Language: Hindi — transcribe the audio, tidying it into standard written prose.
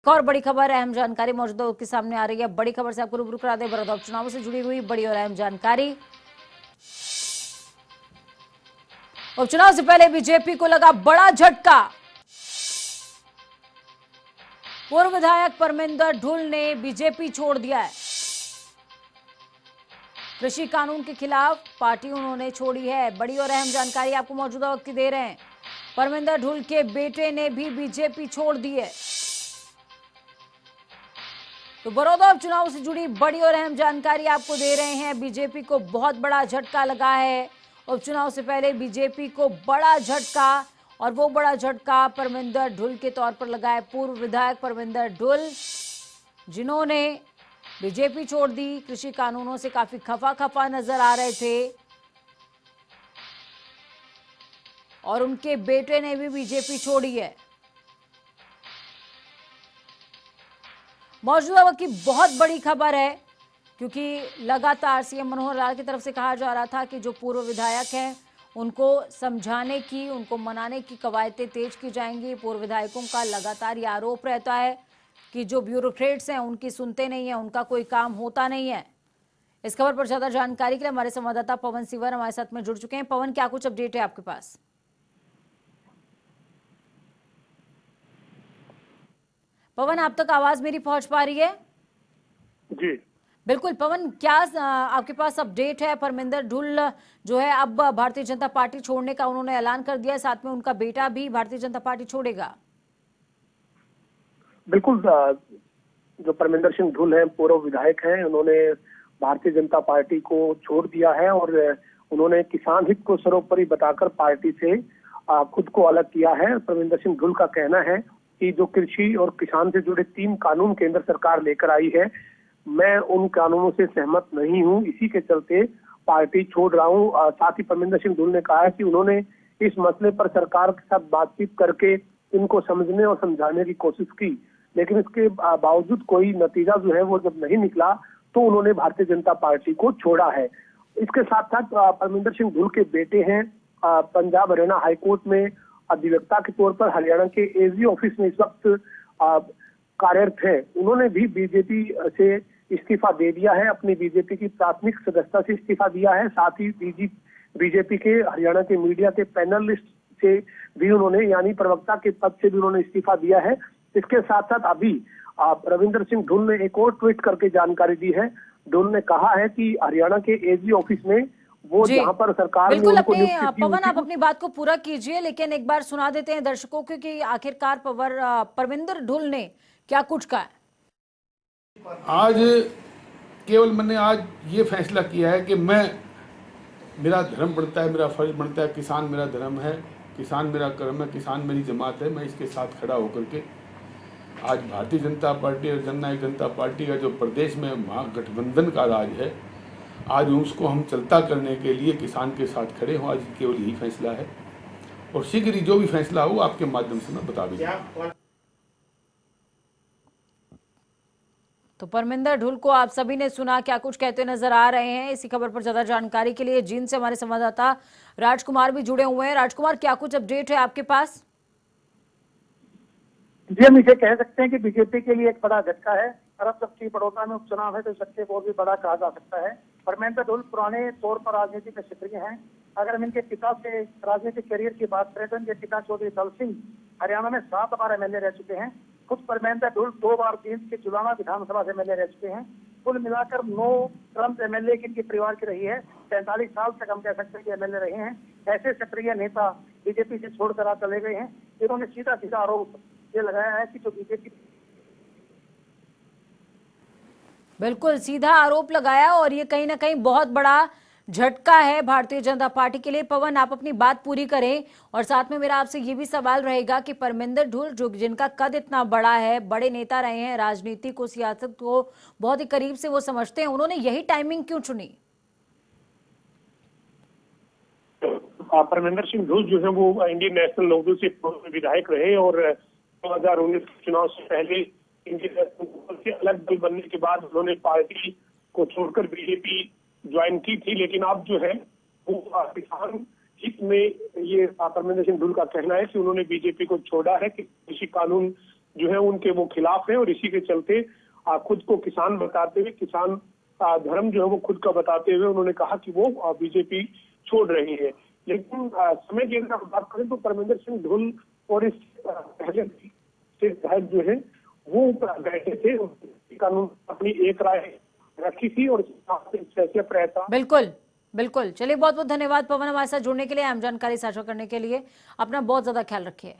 एक और बड़ी खबर, अहम जानकारी मौजूदा वक्त के सामने आ रही है। बड़ी खबर से आपको रूबरू करा दें बड़ौदा उपचुनाव से जुड़ी हुई बड़ी और अहम जानकारी। उपचुनाव से पहले बीजेपी को लगा बड़ा झटका। पूर्व विधायक परमिंदर ढुल ने बीजेपी छोड़ दिया है। कृषि कानून के खिलाफ पार्टी उन्होंने छोड़ी है। बड़ी और अहम जानकारी आपको मौजूदा वक्त की दे रहे हैं। परमिंदर ढुल के बेटे ने भी बीजेपी छोड़ दी है। तो बड़ौदा उपचुनाव से जुड़ी बड़ी और अहम जानकारी आपको दे रहे हैं। बीजेपी को बहुत बड़ा झटका लगा है। उपचुनाव से पहले बीजेपी को बड़ा झटका, और वो बड़ा झटका परमिंदर ढुल के तौर पर लगा है। पूर्व विधायक परमिंदर ढुल, जिन्होंने बीजेपी छोड़ दी, कृषि कानूनों से काफी खफा खफा नजर आ रहे थे, और उनके बेटे ने भी बीजेपी छोड़ी है। मौजूदा वक्त की बहुत बड़ी खबर है, क्योंकि लगातार सीएम मनोहर लाल की तरफ से कहा जा रहा था कि जो पूर्व विधायक हैं उनको समझाने की, उनको मनाने की कवायदें तेज की जाएंगी। पूर्व विधायकों का लगातार ये आरोप रहता है कि जो ब्यूरोक्रेट्स हैं उनकी सुनते नहीं है, उनका कोई काम होता नहीं है। इस खबर पर ज्यादा जानकारी के लिए हमारे संवाददाता पवन सिवर हमारे साथ में जुड़ चुके हैं। पवन, क्या कुछ अपडेट है आपके पास? पवन, आप तक आवाज मेरी पहुंच पा रही है? जी बिल्कुल पवन, क्या आपके पास अपडेट है? परमिंदर ढुल जो है अब भारतीय जनता पार्टी छोड़ने का उन्होंने ऐलान कर दिया है, साथ में उनका बेटा भी भारतीय जनता पार्टी छोड़ेगा। बिल्कुल। जो परमिंदर सिंह ढुल हैं, पूर्व विधायक हैं, उन्होंने भारतीय जनता पार्टी को छोड़ दिया है और उन्होंने किसान हित को सर्वोपरि बताकर पार्टी से खुद को अलग किया है। परमिंदर सिंह ढुल का कहना है कि जो कृषि और किसान से जुड़े 3 कानून केंद्र सरकार लेकर आई है, मैं उन कानूनों से सहमत नहीं हूं, इसी के चलते पार्टी छोड़ रहा हूं। साथ ही परमिंदर सिंह ढुल ने कहा है कि उन्होंने इस मसले पर सरकार के साथ बातचीत करके इनको समझने और समझाने की कोशिश की, लेकिन इसके बावजूद कोई नतीजा जो है वो जब नहीं निकला तो उन्होंने भारतीय जनता पार्टी को छोड़ा है। इसके साथ साथ परमिंदर सिंह ढुल के बेटे हैं पंजाब हरियाणा हाईकोर्ट में अधिवक्ता के तौर पर हरियाणा के एजी ऑफिस में इस वक्त कार्यरत है। उन्होंने भी बीजेपी से इस्तीफा दे दिया है, अपनी बीजेपी की प्राथमिक सदस्यता से इस्तीफा दिया है। साथ ही बीजेपी के हरियाणा के मीडिया के पैनलिस्ट से भी उन्होंने, यानी प्रवक्ता के पद से भी उन्होंने इस्तीफा दिया है। इसके साथ साथ अभी रविंद्र सिंह ढुल ने एक और ट्वीट करके जानकारी दी है। ढुल ने कहा है कि हरियाणा के एजी ऑफिस में वो जहां पर सरकार ने बिल्कुल उनको अपने पवन, आप अपनी बात को पूरा कीजिए, लेकिन एक बार सुना देते हैं दर्शकों को कि आखिरकार परमिंदर ढुल ने क्या कुछ कहा है। आज केवल मैंने आज ये फैसला किया है कि मेरा धर्म बनता है, मेरा फर्ज बनता है, किसान मेरा धर्म है, किसान मेरा कर्म है, किसान मेरी जमात है। मैं इसके साथ खड़ा होकर के आज भारतीय जनता पार्टी और जननायक जनता पार्टी का जो प्रदेश में महागठबंधन का राज है, आज उसको हम चलता करने के लिए किसान के साथ खड़े हों। आज केवल यही फैसला है, और शीघ्र ही जो भी फैसला हो आपके माध्यम से मैं बता दूंगा। तो परमिंदर ढुल को आप सभी ने सुना, क्या कुछ कहते नजर आ रहे हैं। इसी खबर पर ज्यादा जानकारी के लिए जींद से हमारे संवाददाता राजकुमार भी जुड़े हुए हैं। राजकुमार, क्या कुछ अपडेट है आपके पास? जी, हम इसे कह सकते हैं कि बीजेपी के लिए एक बड़ा झटका है। अरब जबकि बड़ौदा में उपचुनाव है तो झटके को भी बड़ा कहा जा सकता है। परमिंदर ढुल पुराने तौर पर राजनीति में सक्रिय हैं। अगर हम इनके पिता से राजनीतिक करियर की बात करें तो इनके पिता चौधरी दल सिंह हरियाणा में 7 बार एमएलए रह चुके हैं। खुद परमिंदर ढुल 2 बार जींद के जुलाना विधानसभा से एमएलए रह चुके हैं। कुल मिलाकर 9 टर्म एमएलए की इनके परिवार की रही है। 45 साल तक हम कह सकते हैं कि एमएलए रहे हैं। ऐसे सक्रिय नेता बीजेपी से छोड़कर आज चले गए हैं। इन्होंने सीधा सीधा आरोप ये लगाया है कि जो बीजेपी, बिल्कुल सीधा आरोप लगाया, और ये कहीं ना कहीं बहुत बड़ा झटका है भारतीय जनता पार्टी के लिए। पवन, आप अपनी बात पूरी करें, और साथ में मेरा आपसे ये भी सवाल रहेगा कि परमिंदर ढुल जो जिनका कद इतना बड़ा है, बड़े नेता रहे हैं, राजनीति को, सियासत को बहुत ही करीब से वो समझते हैं, उन्होंने यही टाइमिंग क्यों चुनी? परमिंदर सिंह ढुल जो है वो इंडियन नेशनल लोकदल से विधायक रहे और 2019 चुनाव से पहले इंडियन नेशनल से अलग दल बनने के बाद उन्होंने पार्टी को छोड़कर बीजेपी ज्वाइन की थी। लेकिन अब जो है वो किसान हित में, ये परमिंदर सिंह ढुल का कहना है कि उन्होंने बीजेपी को छोड़ा है कि कृषि कानून जो है उनके वो खिलाफ है, और इसी के चलते खुद को किसान बताते हुए, किसान धर्म जो है वो खुद का बताते हुए उन्होंने कहा कि वो बीजेपी छोड़ रही है। लेकिन समय की अगर हम बात करें तो परमिंदर सिंह ढुल और इस पहले से विधायक जो है वो बैठे थे, कानून अपनी एक राय रखी थी और फैसले पर रहता। बिल्कुल बिल्कुल। चलिए, बहुत बहुत धन्यवाद पवन हमारे साथ जुड़ने के लिए, अहम जानकारी साझा करने के लिए। अपना बहुत ज्यादा ख्याल रखिए।